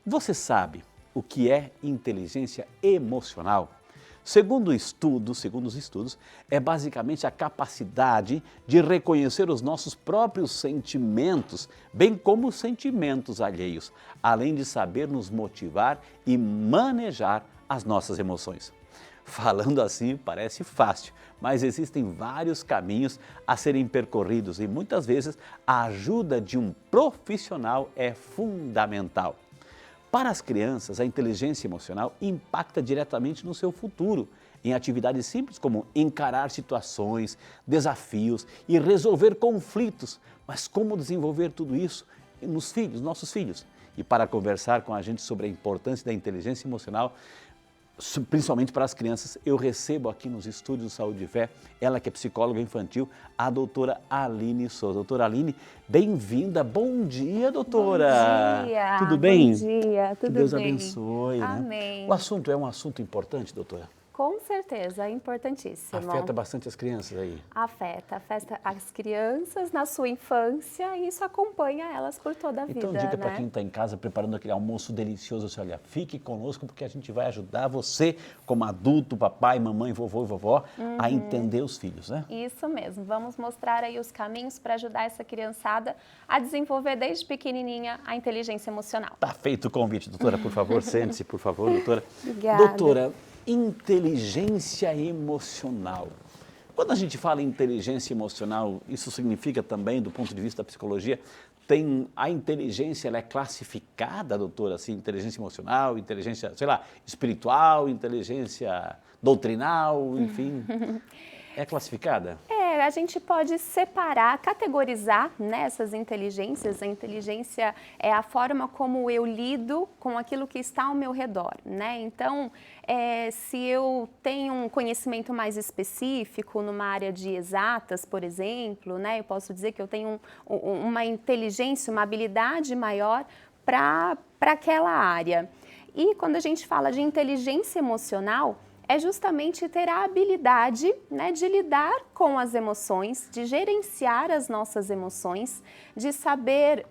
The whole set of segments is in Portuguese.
Você sabe o que é inteligência emocional? Segundo os estudos, é basicamente a capacidade de reconhecer os nossos próprios sentimentos, bem como os sentimentos alheios, além de saber nos motivar e manejar as nossas emoções. Falando assim parece fácil, mas existem vários caminhos a serem percorridos e muitas vezes a ajuda de um profissional é fundamental. Para as crianças, a inteligência emocional impacta diretamente no seu futuro, em atividades simples como encarar situações, desafios e resolver conflitos. Mas como desenvolver tudo isso nos filhos, nossos filhos? E para conversar com a gente sobre a importância da inteligência emocional, principalmente para as crianças, eu recebo aqui nos estúdios do Saúde e Fé, ela que é psicóloga infantil, a doutora Aline Souza. Doutora Aline, bem-vinda. Bom dia, doutora. Bom dia. Tudo bem? Bom dia, tudo bem. Que Deus abençoe. Amém. Né? O assunto é um assunto importante, doutora? Com certeza, é importantíssimo. Afeta bastante as crianças aí? Afeta as crianças na sua infância e isso acompanha elas por toda a vida. Então, dica para quem está em casa preparando aquele almoço delicioso, assim, olha, fique conosco porque a gente vai ajudar você, como adulto, papai, mamãe, vovô e vovó, a entender os filhos, né? Isso mesmo, vamos mostrar aí os caminhos para ajudar essa criançada a desenvolver desde pequenininha a inteligência emocional. Tá feito o convite, doutora, por favor, sente-se, por favor, doutora. Obrigada. Doutora, inteligência emocional. Quando a gente fala em inteligência emocional, isso significa também, do ponto de vista da psicologia, a inteligência, ela é classificada, doutora, assim, inteligência emocional, inteligência, sei lá, espiritual, inteligência doutrinal, enfim, é classificada? A gente pode separar, categorizar essas inteligências. A inteligência é a forma como eu lido com aquilo que está ao meu redor, né? Então, se eu tenho um conhecimento mais específico numa área de exatas, por exemplo, né? Eu posso dizer que eu tenho uma inteligência, uma habilidade maior para aquela área. E quando a gente fala de inteligência emocional, é justamente ter a habilidade, né, de lidar com as emoções, de gerenciar as nossas emoções, de saber,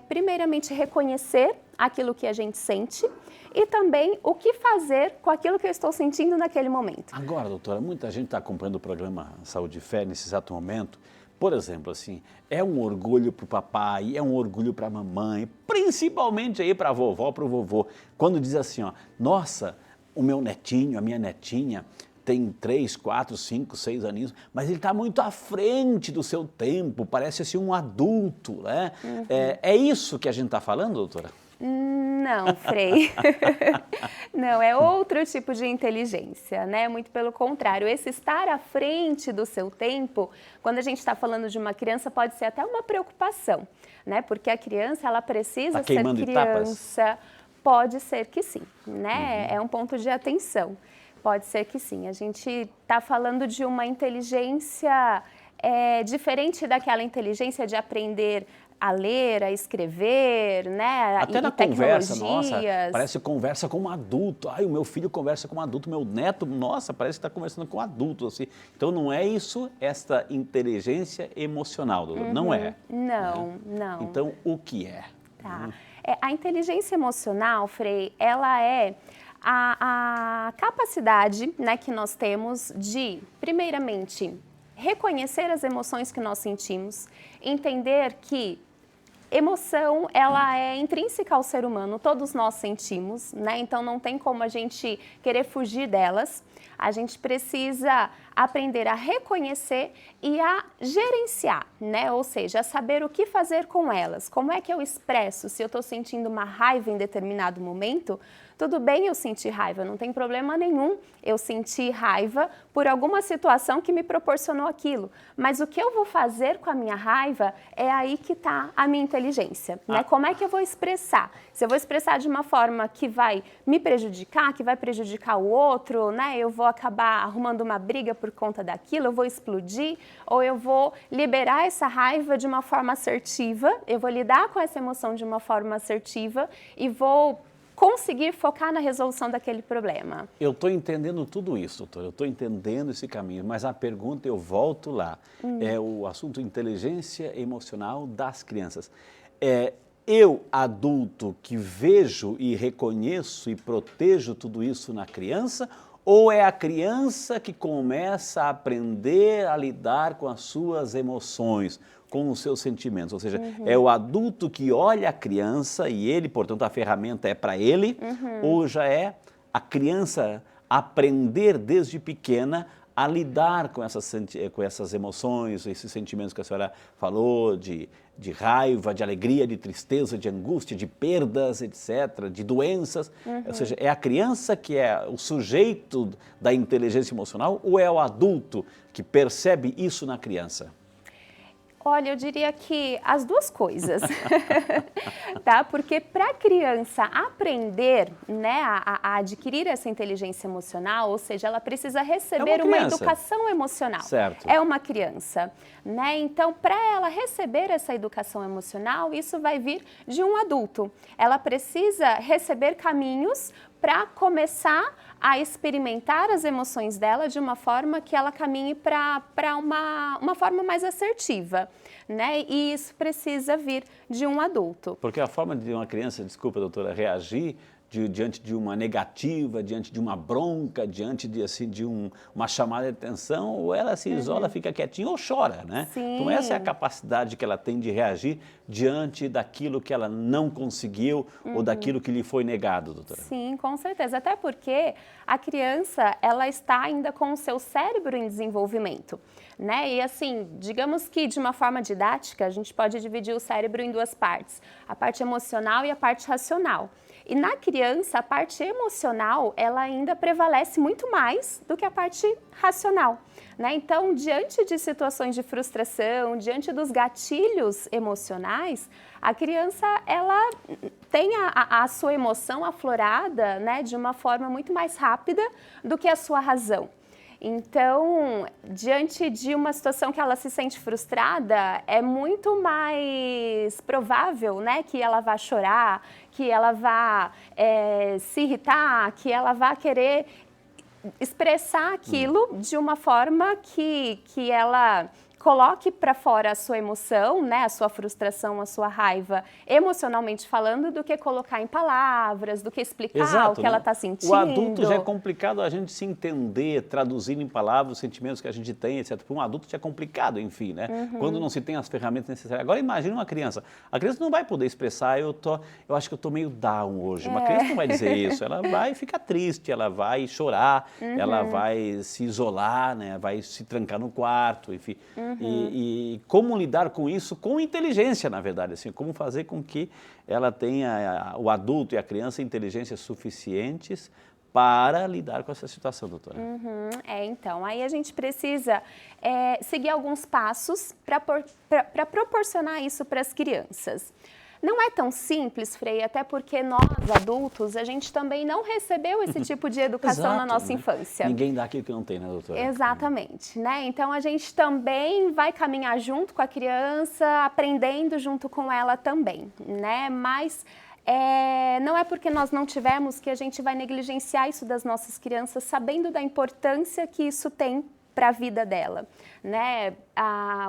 primeiramente, reconhecer aquilo que a gente sente e também o que fazer com aquilo que eu estou sentindo naquele momento. Agora, doutora, muita gente está acompanhando o programa Saúde e Fé nesse exato momento. Por exemplo, assim, é um orgulho para o papai, é um orgulho para a mamãe, principalmente aí para a vovó, para o vovô, quando diz assim, ó, nossa, o meu netinho, a minha netinha, tem 3, 4, 5, 6 aninhos, mas ele está muito à frente do seu tempo, parece assim um adulto, né? É isso que a gente está falando, doutora? Não, Frei. Não, é outro tipo de inteligência, né? Muito pelo contrário. Esse estar à frente do seu tempo, quando a gente está falando de uma criança, pode ser até uma preocupação, né? Porque a criança, ela precisa ser criança. Etapas? Pode ser que sim, né? É um ponto de atenção. Pode ser que sim. A gente está falando de uma inteligência diferente daquela inteligência de aprender a ler, a escrever, né? Até na conversa, nossa, parece que conversa com um adulto. Ai, o meu filho conversa com um adulto, meu neto, nossa, parece que está conversando com um adulto, assim. Então não é isso, esta inteligência emocional, doutor? Não é? Não, não. Então o que é? Tá. A inteligência emocional, Frei, ela é a capacidade, né, que nós temos de, primeiramente, reconhecer as emoções que nós sentimos, entender que emoção, ela é intrínseca ao ser humano, todos nós sentimos, né? Então não tem como a gente querer fugir delas. A gente precisa aprender a reconhecer e a gerenciar, né? Ou seja, a saber o que fazer com elas. Como é que eu expresso? Se eu estou sentindo uma raiva em determinado momento, tudo bem eu sentir raiva, não tem problema nenhum eu sentir raiva por alguma situação que me proporcionou aquilo. Mas o que eu vou fazer com a minha raiva é aí que está a minha inteligência, né? Como é que eu vou expressar? Se eu vou expressar de uma forma que vai me prejudicar, que vai prejudicar o outro, né? Eu vou acabar arrumando uma briga por conta daquilo, eu vou explodir, ou eu vou liberar essa raiva de uma forma assertiva, eu vou lidar com essa emoção de uma forma assertiva e vou conseguir focar na resolução daquele problema. Eu estou entendendo tudo isso, doutora, eu estou entendendo esse caminho, mas a pergunta, eu volto lá, é o assunto inteligência emocional das crianças. eu, adulto, que vejo e reconheço e protejo tudo isso na criança, ou é a criança que começa a aprender a lidar com as suas emoções, com os seus sentimentos? Ou seja, é o adulto que olha a criança e ele, portanto, a ferramenta é para ele, ou já é a criança aprender desde pequena a lidar com essas emoções, esses sentimentos que a senhora falou, de raiva, de alegria, de tristeza, de angústia, de perdas, etc., de doenças. Ou seja, é a criança que é o sujeito da inteligência emocional ou é o adulto que percebe isso na criança? Olha, eu diria que as duas coisas, tá? Porque para a criança aprender, né, a adquirir essa inteligência emocional, ou seja, ela precisa receber uma educação emocional. Certo. É uma criança, né? Então, para ela receber essa educação emocional, isso vai vir de um adulto. Ela precisa receber caminhos para começar a experimentar as emoções dela de uma forma que ela caminhe para uma forma mais assertiva, né? E isso precisa vir de um adulto. Porque a forma de uma criança, desculpa, doutora, reagir diante de uma negativa, diante de uma bronca, diante de uma chamada de atenção, ou ela se isola, fica quietinha ou chora, né? Sim. Então essa é a capacidade que ela tem de reagir diante daquilo que ela não conseguiu ou daquilo que lhe foi negado, doutora. Sim, com certeza, até porque a criança, ela está ainda com o seu cérebro em desenvolvimento, né? E assim, digamos que de uma forma didática, a gente pode dividir o cérebro em duas partes, a parte emocional e a parte racional. E na criança, a parte emocional, ela ainda prevalece muito mais do que a parte racional, né? Então, diante de situações de frustração, diante dos gatilhos emocionais, a criança, ela tem a sua emoção aflorada, né, de uma forma muito mais rápida do que a sua razão. Então, diante de uma situação que ela se sente frustrada, é muito mais provável, né, que ela vá chorar, que ela vá se irritar, que ela vá querer expressar aquilo de uma forma que ela coloque para fora a sua emoção, né, a sua frustração, a sua raiva, emocionalmente falando, do que colocar em palavras, do que explicar o que ela está sentindo. O adulto já é complicado a gente se entender, traduzir em palavras os sentimentos que a gente tem, etc. Para um adulto já é complicado, enfim, né? Quando não se tem as ferramentas necessárias. Agora imagine uma criança. A criança não vai poder expressar, eu acho que eu estou meio down hoje. Uma criança não vai dizer isso. Ela vai ficar triste, ela vai chorar, ela vai se isolar, né? Vai se trancar no quarto, enfim. E como lidar com isso com inteligência, na verdade, assim, como fazer com que ela tenha, o adulto e a criança, inteligências suficientes para lidar com essa situação, doutora. Então, aí a gente precisa seguir alguns passos para proporcionar isso para as crianças. Não é tão simples, Frei, até porque nós, adultos, a gente também não recebeu esse tipo de educação Exato, na nossa né? infância. Ninguém dá aquilo que não tem, né, doutora? Exatamente, né? Então, a gente também vai caminhar junto com a criança, aprendendo junto com ela também, né? Mas não é porque nós não tivemos que a gente vai negligenciar isso das nossas crianças, sabendo da importância que isso tem para a vida dela, né?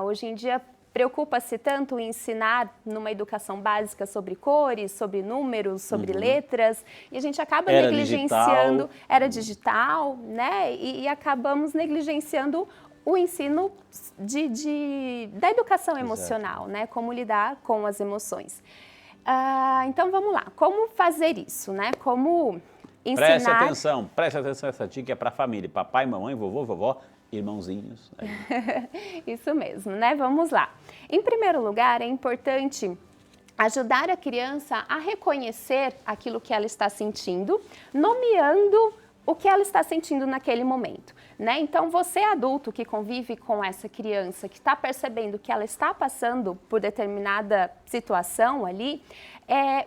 Hoje em dia, preocupa-se tanto em ensinar numa educação básica sobre cores, sobre números, sobre letras, e a gente acaba negligenciando, era digital, né? E acabamos negligenciando o ensino da educação emocional, né? Como lidar com as emoções. Então vamos lá, como fazer isso, né? Como ensinar... Preste atenção, essa dica é para a família, papai, mamãe, vovô, vovó, irmãozinhos. Isso mesmo, né? Vamos lá. Em primeiro lugar, é importante ajudar a criança a reconhecer aquilo que ela está sentindo, nomeando o que ela está sentindo naquele momento, né? Então, você adulto que convive com essa criança, que está percebendo que ela está passando por determinada situação ali,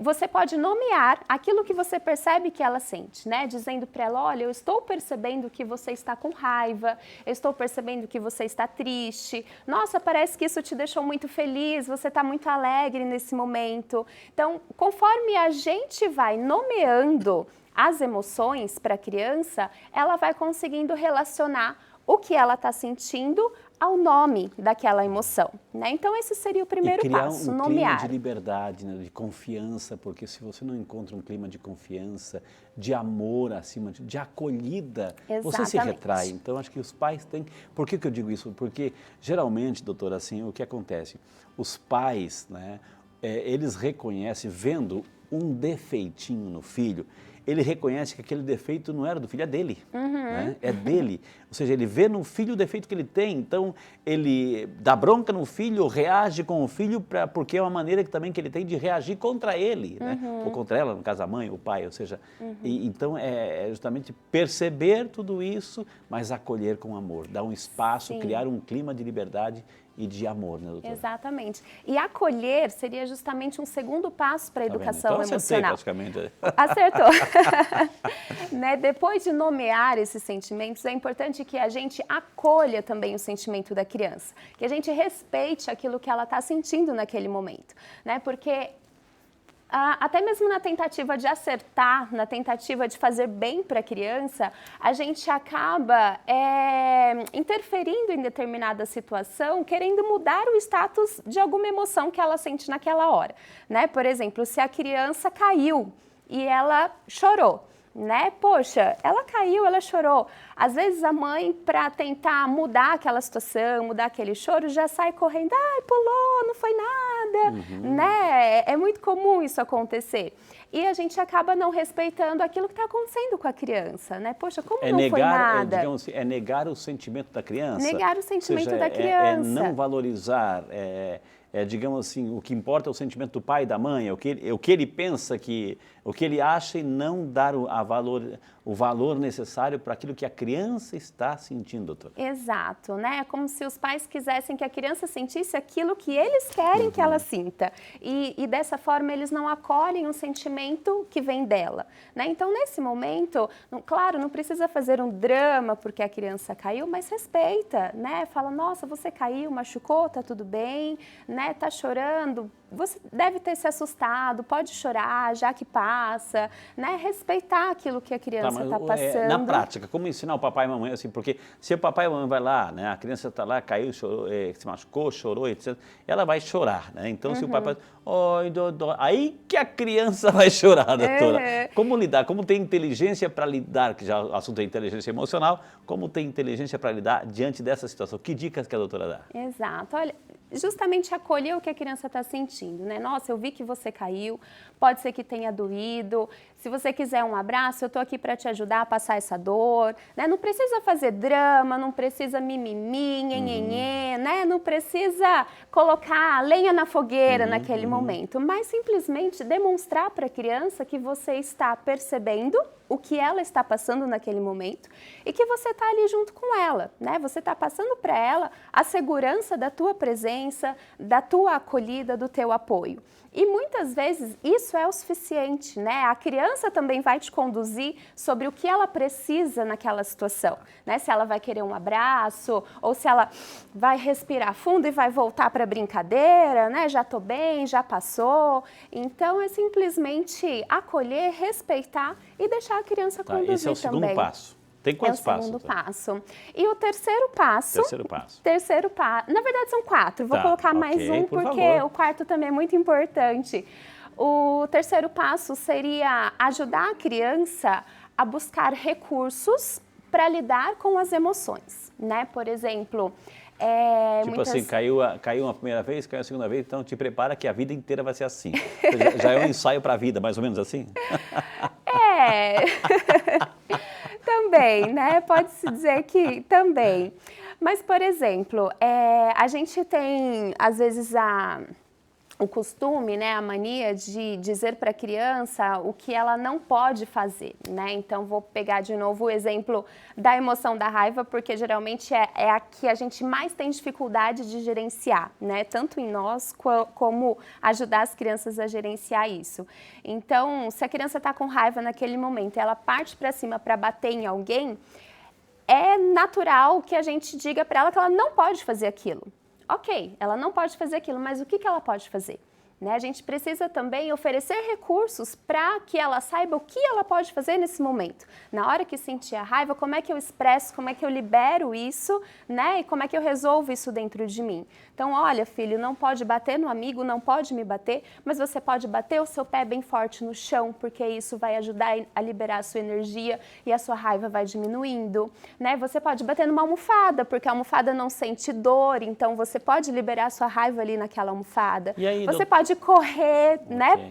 você pode nomear aquilo que você percebe que ela sente, né? Dizendo para ela, olha, eu estou percebendo que você está com raiva, eu estou percebendo que você está triste, nossa, parece que isso te deixou muito feliz, você está muito alegre nesse momento. Então, conforme a gente vai nomeando as emoções para a criança, ela vai conseguindo relacionar o que ela está sentindo ao nome daquela emoção, né? Então esse seria o primeiro passo, um nomear. clima de liberdade, né, de confiança, porque se você não encontra um clima de confiança, de amor acima de acolhida, você se retrai. Então acho que os pais têm... Por que eu digo isso? Porque geralmente, doutora, assim, o que acontece? Os pais, né, eles reconhecem, vendo um defeitinho no filho, ele reconhece que aquele defeito não era do filho, é dele, né? É dele. Ou seja, ele vê no filho o defeito que ele tem, então ele dá bronca no filho, reage com o filho, porque é uma maneira também que ele tem de reagir contra ele, né? Ou contra ela, no caso a mãe, o pai, ou seja, então é justamente perceber tudo isso, mas acolher com amor, dar um espaço, Sim. criar um clima de liberdade e de amor, né, doutora? Exatamente. E acolher seria justamente um segundo passo para a educação então, emocional. Praticamente. Acertou. Né? Depois de nomear esses sentimentos, é importante que a gente acolha também o sentimento da criança, que a gente respeite aquilo que ela está sentindo naquele momento, né? Porque até mesmo na tentativa de acertar, na tentativa de fazer bem para a criança, a gente acaba interferindo em determinada situação, querendo mudar o status de alguma emoção que ela sente naquela hora, né? Por exemplo, se a criança caiu e ela chorou, né? Poxa, ela caiu, ela chorou. Às vezes a mãe, para tentar mudar aquela situação, mudar aquele choro, já sai correndo, ai, pulou, não foi nada, né? É muito comum isso acontecer. E a gente acaba não respeitando aquilo que está acontecendo com a criança, né? Poxa, como não foi nada? Digamos assim, negar o sentimento da criança. Negar o sentimento ou seja, da criança. Não valorizar, digamos assim, o que importa é o sentimento do pai e da mãe, o que ele pensa, o que ele acha, e não dar o valor necessário para aquilo que a criança está sentindo, doutora. Exato, né? É como se os pais quisessem que a criança sentisse aquilo que eles querem que ela sinta. E dessa forma eles não acolhem um sentimento que vem dela, né? Então, nesse momento, claro, não precisa fazer um drama porque a criança caiu, mas respeita, né? Fala, nossa, você caiu, machucou, tá tudo bem, né? Tá chorando, você deve ter se assustado, pode chorar, já que passa, né? Respeitar aquilo que a criança está passando. Na prática, como ensinar o papai e a mamãe, assim, porque se o papai e a mamãe vai lá, né, a criança está lá, caiu, chorou, se machucou, chorou, etc., ela vai chorar, né? Então, se o papai, oi, Dodô, aí que a criança vai chorar, doutora. Como lidar? Como ter inteligência para lidar, que já o assunto é inteligência emocional, como ter inteligência para lidar diante dessa situação? Que dicas que a doutora dá? Exato, olha, justamente acolher o que a criança está sentindo, né? Nossa, eu vi que você caiu, pode ser que tenha doído, se você quiser um abraço, eu estou aqui para te ajudar a passar essa dor, né? Não precisa fazer drama, não precisa mimimi, nhenhenhê, né? Não precisa colocar lenha na fogueira naquele momento, mas simplesmente demonstrar para a criança que você está percebendo o que ela está passando naquele momento e que você está ali junto com ela, né? Você está passando para ela a segurança da tua presença, da tua acolhida, do teu apoio. E muitas vezes isso é o suficiente, né? A criança também vai te conduzir sobre o que ela precisa naquela situação, né? Se ela vai querer um abraço ou se ela vai respirar fundo e vai voltar para a brincadeira, né? Já tô bem, já passou. Então é simplesmente acolher, respeitar e deixar a criança conduzir também. Esse é o segundo passo. Tem quantos passos? É o segundo passo. E o terceiro passo... Terceiro passo. Na verdade, são 4. Vou colocar mais um, porque o quarto também é muito importante. O terceiro passo seria ajudar a criança a buscar recursos para lidar com as emoções, né? Por exemplo... assim, caiu uma primeira vez, caiu a segunda vez, então te prepara que a vida inteira vai ser assim. Já é um ensaio para a vida, mais ou menos assim? Também, né? Pode-se dizer que também. Mas, por exemplo, a gente tem, às vezes, o costume, né, a mania de dizer para a criança o que ela não pode fazer, né? Então, vou pegar de novo o exemplo da emoção da raiva, porque geralmente é a que a gente mais tem dificuldade de gerenciar, né? Tanto em nós, como ajudar as crianças a gerenciar isso. Então, se a criança está com raiva naquele momento e ela parte para cima para bater em alguém, é natural que a gente diga para ela que ela não pode fazer aquilo. Ok, ela não pode fazer aquilo, mas o que ela pode fazer? né? A gente precisa também oferecer recursos para que ela saiba o que ela pode fazer nesse momento. Na hora que sentir a raiva, como é que eu expresso, como é que eu libero isso, né? E como é que eu resolvo isso dentro de mim. Então, olha, filho, não pode bater no amigo, não pode me bater, mas você pode bater o seu pé bem forte no chão, porque isso vai ajudar a liberar a sua energia e a sua raiva vai diminuindo, né? Você pode bater numa almofada, porque a almofada não sente dor, então você pode liberar a sua raiva ali naquela almofada. E aí, você pode correr, né,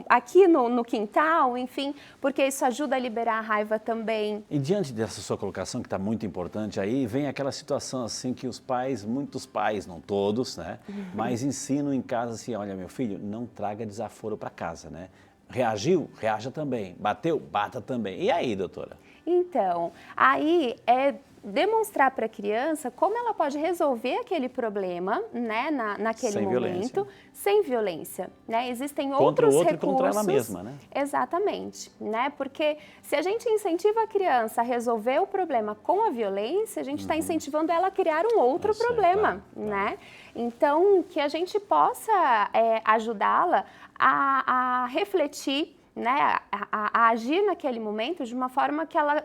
aqui no quintal, enfim, porque isso ajuda a liberar a raiva também. E diante dessa sua colocação, que está muito importante aí, vem aquela situação assim que os pais, muitos pais, não todos, né, mas ensinam em casa assim, olha, meu filho, não traga desaforo para casa, né? Reagiu? Reaja também. Bateu? Bata também. E aí, doutora? Então, aí é demonstrar para a criança como ela pode resolver aquele problema, né, naquele sem momento, violência. Sem violência, né? Existem Contra outros o outro recursos. E contra ela mesma, né? Exatamente, né? Porque se a gente incentiva a criança a resolver o problema com a violência, a gente está incentivando ela a criar um outro problema, né? Então, que a gente possa ajudá-la a refletir, né? A agir naquele momento de uma forma que ela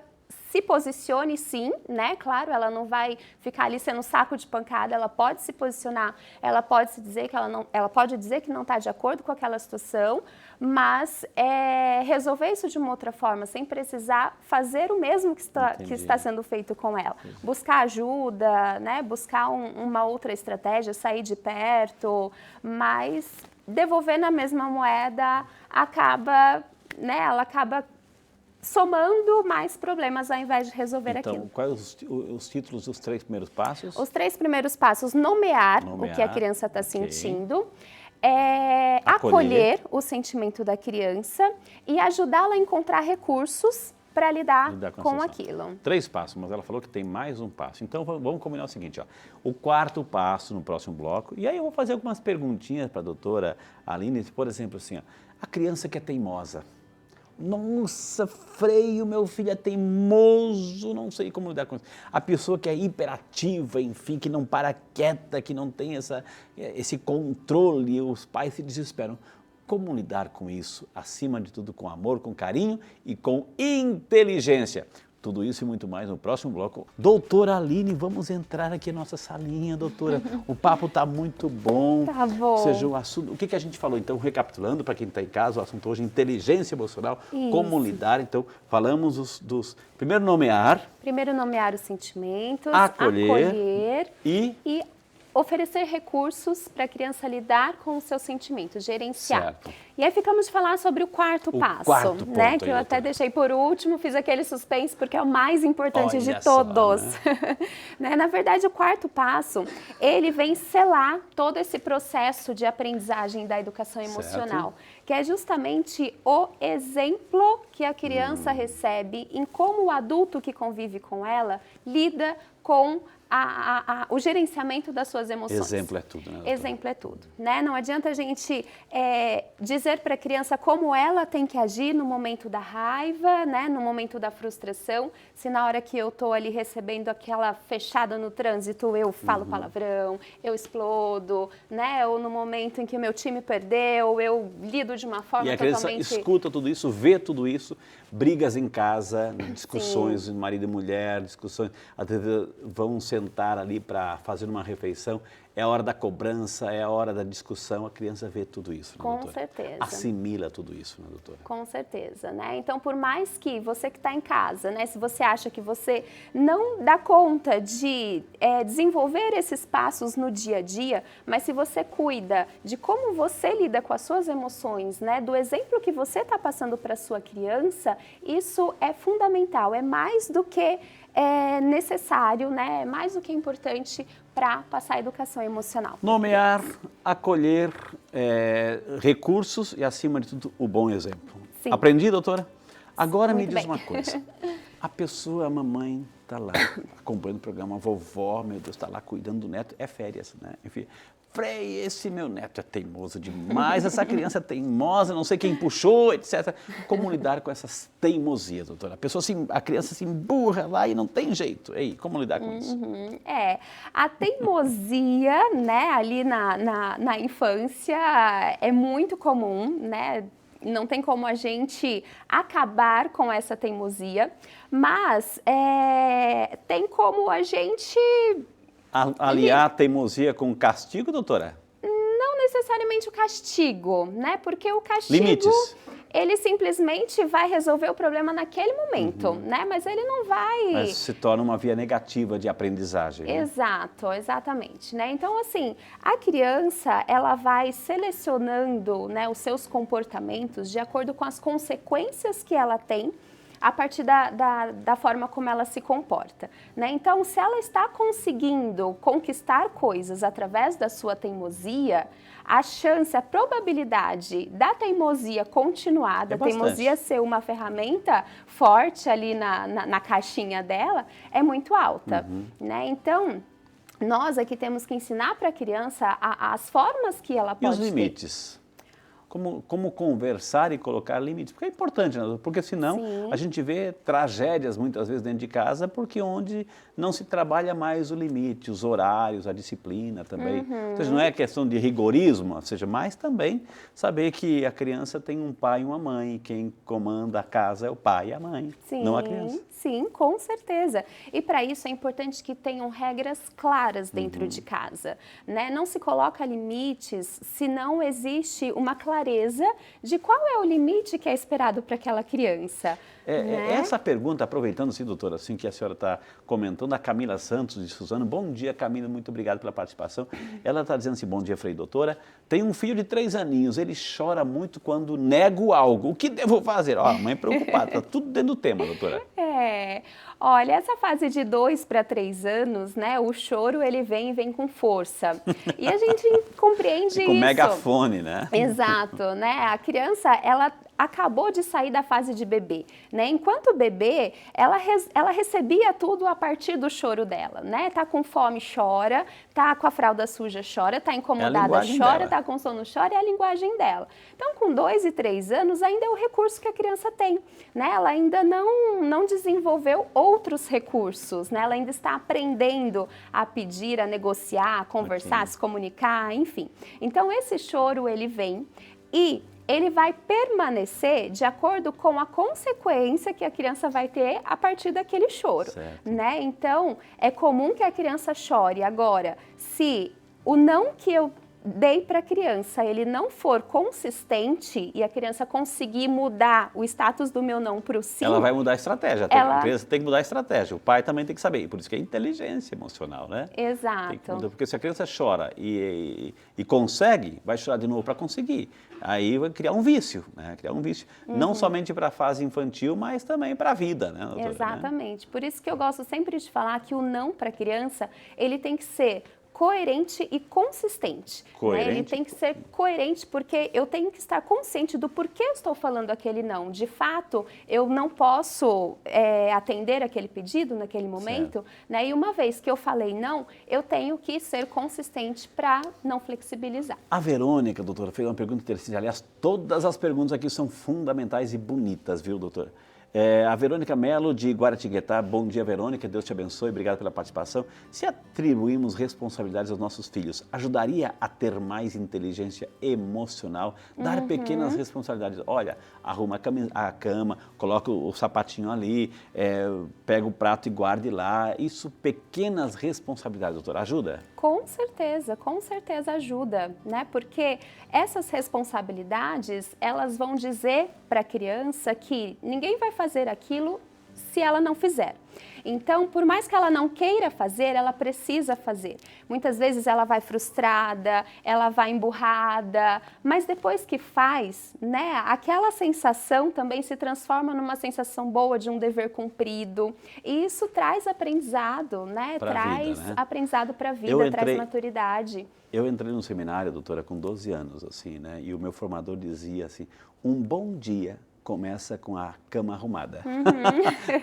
se posicione, sim, né? Claro, ela não vai ficar ali sendo um saco de pancada, ela pode se posicionar, ela pode se dizer que ela pode dizer que não está de acordo com aquela situação, mas resolver isso de uma outra forma, sem precisar fazer o mesmo que está sendo feito com ela. Buscar ajuda, né? Buscar uma outra estratégia, sair de perto, mas devolver na mesma moeda acaba, né? Ela acaba somando mais problemas ao invés de resolver aquilo. Então, quais os títulos dos 3 primeiros passos? Os 3 primeiros passos, nomear o que a criança está sentindo, acolher o sentimento da criança e ajudá-la a encontrar recursos para lidar com aquilo. 3 passos, mas ela falou que tem mais um passo. Então, vamos combinar o seguinte, ó. O 4º passo no próximo bloco, e aí eu vou fazer algumas perguntinhas para a doutora Aline, por exemplo, assim, ó, a criança que é teimosa. Nossa, Frei, meu filho é teimoso, não sei como lidar com isso. A pessoa que é hiperativa, enfim, que não para quieta, que não tem esse controle, os pais se desesperam. Como lidar com isso? Acima de tudo, com amor, com carinho e com inteligência. Tudo isso e muito mais no próximo bloco. Doutora Aline, vamos entrar aqui na nossa salinha, doutora. O papo está muito bom. Tá bom. Ou seja, o assunto, o que a gente falou? Então, recapitulando, para quem está em casa, o assunto hoje é inteligência emocional, isso. Como lidar. Então, falamos primeiro nomear. Primeiro nomear os sentimentos. Acolher e oferecer recursos para a criança lidar com os seus sentimentos, gerenciar. Certo. E aí ficamos de falar sobre o quarto passo, né? Que eu até deixei por último, fiz aquele suspense porque é o mais importante de todos. Né? Na verdade, o quarto passo, ele vem selar todo esse processo de aprendizagem da educação emocional, que é justamente o exemplo que a criança recebe em como o adulto que convive com ela lida com o gerenciamento das suas emoções. Exemplo é tudo, né? Exemplo é tudo, né? Não adianta a gente dizer para a criança como ela tem que agir no momento da raiva, né? No momento da frustração, se na hora que eu estou ali recebendo aquela fechada no trânsito, eu falo palavrão, eu explodo, né? Ou no momento em que o meu time perdeu, eu lido de uma forma totalmente... E a criança escuta tudo isso, vê tudo isso, brigas em casa, discussões, marido e mulher, discussões, até vão sentar ali para fazer uma refeição, é a hora da cobrança, é a hora da discussão, a criança vê tudo isso, né, Com doutora? certeza. Assimila tudo isso, né, doutora? Com certeza, né? Então, por mais que você que está em casa, né, se você acha que você não dá conta de desenvolver esses passos no dia a dia, mas se você cuida de como você lida com as suas emoções, né, do exemplo que você está passando para a sua criança, isso é fundamental, é mais do que necessário, né? É mais do que importante para passar a educação emocional. Nomear, acolher recursos e, acima de tudo, o bom exemplo. Sim. Aprendi, doutora? Agora Muito me diz bem. uma coisa. A pessoa, a mamãe, está lá acompanhando o programa, a vovó, meu Deus, está lá cuidando do neto, é férias, né? Enfim, Frei, esse meu neto é teimoso demais, essa criança é teimosa, não sei quem puxou, etc. Como lidar com essas teimosias, doutora? A criança se emburra lá e não tem jeito. Ei, como lidar com isso? A teimosia, né, ali na infância é muito comum, né? Não tem como a gente acabar com essa teimosia, mas tem como a gente... Aliar a teimosia com castigo, doutora? Não necessariamente o castigo, né? Porque o castigo... Limites. Ele simplesmente vai resolver o problema naquele momento, né? Mas ele não vai... Mas se torna uma via negativa de aprendizagem. Né? Exato, exatamente, né? Então, assim, a criança, ela vai selecionando, né, os seus comportamentos de acordo com as consequências que ela tem a partir da forma como ela se comporta, né? Então, se ela está conseguindo conquistar coisas através da sua teimosia, a chance, a probabilidade da teimosia continuar, da teimosia ser uma ferramenta forte ali na caixinha dela, é muito alta, né? Então, nós aqui temos que ensinar para a criança as formas que ela pode ter. E os limites? Como conversar e colocar limites, porque é importante, né? Porque senão Sim. a gente vê tragédias muitas vezes dentro de casa, porque onde não se trabalha mais o limite, os horários, a disciplina também. Ou seja, não é questão de rigorismo, ou seja, mas também saber que a criança tem um pai e uma mãe, quem comanda a casa é o pai e a mãe, não a criança. Sim, com certeza. E para isso é importante que tenham regras claras dentro de casa, né? Não se coloca limites se não existe uma clareza de qual é o limite que é esperado para aquela criança. Né? Essa pergunta, aproveitando, sim, doutora, assim que a senhora está comentando, a Camila Santos de Suzano. Bom dia, Camila, muito obrigado pela participação. Ela está dizendo assim, bom dia, Frei, doutora. Tem um filho de 3 aninhos, ele chora muito quando nego algo. O que devo fazer? Ó, a mãe preocupada, está tudo dentro do tema, doutora. Olha, essa fase de 2 para 3 anos, né, o choro ele vem com força. E a gente compreende isso. Com megafone, né? Exato, né? A criança, ela acabou de sair da fase de bebê, né? Enquanto bebê, ela recebia tudo a partir do choro dela, né? Tá com fome, chora, tá com a fralda suja, chora, tá incomodada, chora, tá com sono, chora, é a linguagem dela. Então, com 2 e 3 anos, ainda é o recurso que a criança tem, né? Ela ainda não desenvolveu outros recursos, né? Ela ainda está aprendendo a pedir, a negociar, a conversar, a se comunicar, enfim. Então, esse choro, ele vem e ele vai permanecer de acordo com a consequência que a criança vai ter a partir daquele choro, né? Então, é comum que a criança chore. Agora, se o não que eu dei para a criança, ele não for consistente e a criança conseguir mudar o status do meu não para o sim... Ela vai mudar a estratégia. A criança tem que mudar a estratégia. O pai também tem que saber. Por isso que é inteligência emocional, né? Exato. Porque se a criança chora e consegue, vai chorar de novo para conseguir. Aí vai criar um vício, né? Criar um vício. Não somente para a fase infantil, mas também para a vida, né, doutora? Exatamente. Por isso que eu gosto sempre de falar que o não para a criança, ele tem que ser coerente e consistente. Né? Ele tem que ser coerente porque eu tenho que estar consciente do porquê eu estou falando aquele não. De fato, eu não posso atender aquele pedido naquele momento, né? E uma vez que eu falei não, eu tenho que ser consistente para não flexibilizar. A Verônica, doutora, fez uma pergunta interessante. Aliás, todas as perguntas aqui são fundamentais e bonitas, viu, doutora? A Verônica Melo, de Guaratinguetá. Bom dia, Verônica. Deus te abençoe. Obrigado pela participação. Se atribuímos responsabilidades aos nossos filhos, ajudaria a ter mais inteligência emocional? Dar pequenas responsabilidades. Olha, arruma a cama, coloca o sapatinho ali, pega o prato e guarde lá. Isso, pequenas responsabilidades, doutora. Ajuda? Com certeza ajuda, né? Porque essas responsabilidades, elas vão dizer para a criança que ninguém vai fazer aquilo se ela não fizer. Então, por mais que ela não queira fazer, ela precisa fazer. Muitas vezes ela vai frustrada, ela vai emburrada, mas depois que faz, né, aquela sensação também se transforma numa sensação boa de um dever cumprido. E isso traz aprendizado, né? Traz aprendizado para a vida, traz maturidade. Eu entrei num seminário, doutora, com 12 anos, assim, né? E o meu formador dizia assim, um bom dia começa com a cama arrumada.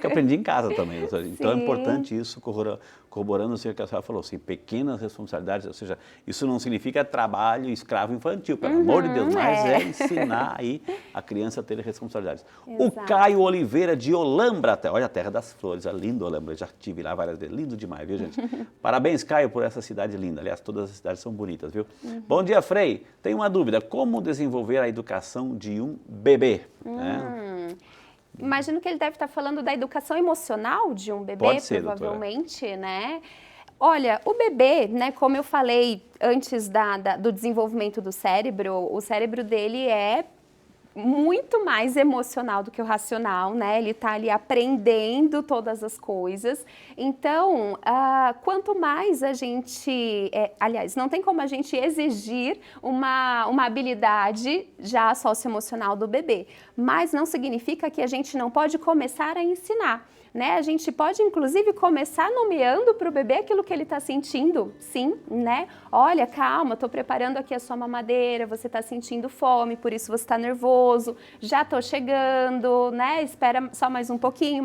Que eu aprendi em casa também, doutora. Então é importante isso, corroborando o que a senhora falou, assim, pequenas responsabilidades, ou seja, isso não significa trabalho escravo infantil, pelo amor de Deus, mas é ensinar aí a criança a ter responsabilidades. O Caio Oliveira de Olambra, olha a terra das flores, é lindo Olambra, já estive lá várias vezes, lindo demais, viu gente? Parabéns, Caio, por essa cidade linda, aliás, todas as cidades são bonitas, viu? Bom dia, Frei, tenho uma dúvida, como desenvolver a educação de um bebê? Imagino que ele deve estar falando da educação emocional de um bebê, Pode ser, provavelmente, doutora. né? Olha, o bebê, né, como eu falei antes do desenvolvimento do cérebro, o cérebro dele é muito mais emocional do que o racional, né? Ele tá ali aprendendo todas as coisas. Então, quanto mais a gente... aliás, não tem como a gente exigir uma habilidade já socioemocional do bebê, mas não significa que a gente não pode começar a ensinar. Né? A gente pode, inclusive, começar nomeando para o bebê aquilo que ele está sentindo, sim, né? Olha, calma, estou preparando aqui a sua mamadeira, você está sentindo fome, por isso você está nervoso, já estou chegando, né? Espera só mais um pouquinho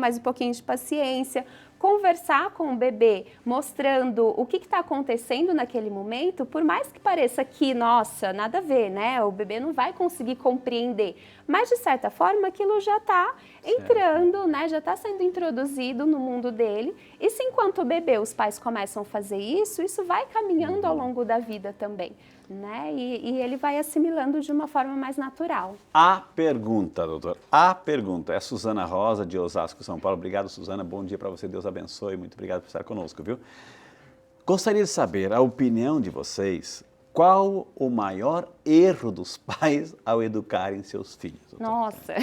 de paciência. Conversar com o bebê, mostrando o que está acontecendo naquele momento, por mais que pareça que, nossa, nada a ver, né? O bebê não vai conseguir compreender, mas de certa forma aquilo já está entrando, né? Já está sendo introduzido no mundo dele. E se enquanto bebê os pais começam a fazer isso, isso vai caminhando ao longo da vida também, né? E ele vai assimilando de uma forma mais natural. A pergunta, doutor, a pergunta é Suzana Rosa, de Osasco, São Paulo. Obrigado, Suzana, bom dia para você, Deus abençoe, muito obrigado por estar conosco, viu? Gostaria de saber a opinião de vocês, qual o maior erro dos pais ao educarem seus filhos? Doutor? Nossa,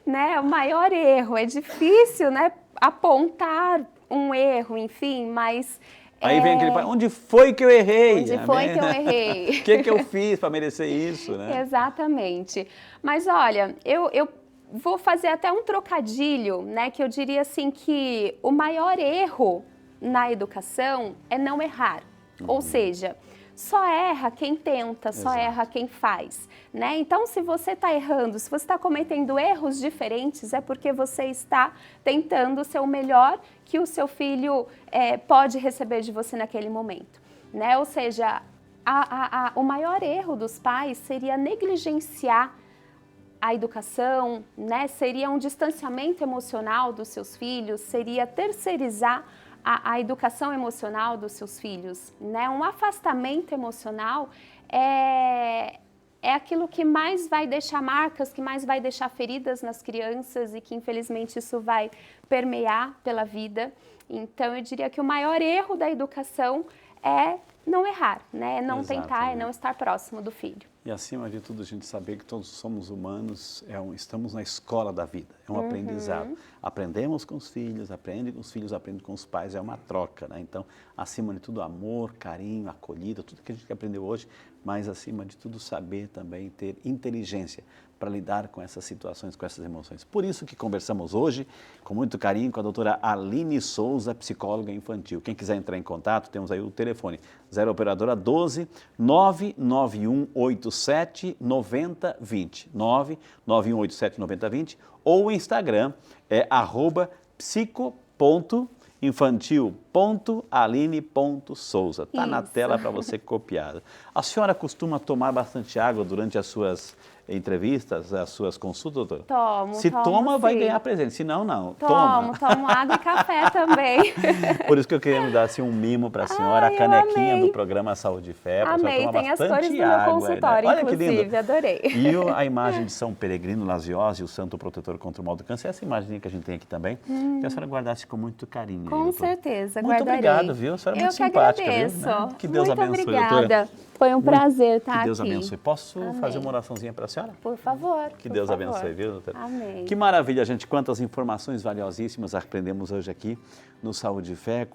né, o maior erro, é difícil, né, apontar um erro, enfim, mas... Aí vem aquele pai, onde foi que eu errei? Onde foi que eu errei? O que eu fiz para merecer isso, né? Exatamente. Mas olha, eu vou fazer até um trocadilho, né, que eu diria assim que o maior erro na educação é não errar. Ou seja, só erra quem tenta, só erra quem faz, né? Então, se você está errando, se você está cometendo erros diferentes, é porque você está tentando ser o melhor que o seu filho pode receber de você naquele momento, né? Ou seja, o maior erro dos pais seria negligenciar a educação, né? Seria um distanciamento emocional dos seus filhos, seria terceirizar a educação emocional dos seus filhos, né? Um afastamento emocional é aquilo que mais vai deixar marcas, que mais vai deixar feridas nas crianças e que infelizmente isso vai permear pela vida. Então eu diria que o maior erro da educação é não errar, né? Não tentar, é não estar próximo do filho. E acima de tudo a gente saber que todos somos humanos, estamos na escola da vida, é um aprendizado. Aprendemos com os filhos, aprendem com os pais, é uma troca, né? Então, acima de tudo, amor, carinho, acolhida, tudo que a gente aprendeu hoje, mas acima de tudo saber também ter inteligência para lidar com essas situações, com essas emoções. Por isso que conversamos hoje, com muito carinho, com a doutora Aline Souza, psicóloga infantil. Quem quiser entrar em contato, temos aí o telefone 0 operadora 12 99187 9020, 99187 9020, ou o Instagram é @psico.infantil.aline.souza. Está na tela para você copiar. A senhora costuma tomar bastante água durante as suas entrevistas, as suas consultas, doutora? Tomo, Se toma, sim. vai ganhar presente. Se não, não. Tomo água e café também. Por isso que eu queria dar assim, um mimo para a senhora, a canequinha do programa Saúde e Fé. Amei, tem as cores do meu consultório, né? Olha inclusive, que lindo. Adorei. E a imagem de São Peregrino Laziose, o santo protetor contra o mal do câncer, essa imagem que a gente tem aqui também, que a senhora guardasse com muito carinho. Com certeza, muito guardarei. Obrigado, viu? A senhora é muito Eu simpática, que agradeço. viu? Né? Que Deus muito abençoe, obrigada. doutora. Foi um prazer estar aqui. Que Deus abençoe. Posso Amém. fazer uma oraçãozinha para a senhora? Por favor. Que Deus abençoe, viu, doutora? Amém. Que maravilha, gente. Quantas informações valiosíssimas aprendemos hoje aqui no Saúde e Fé.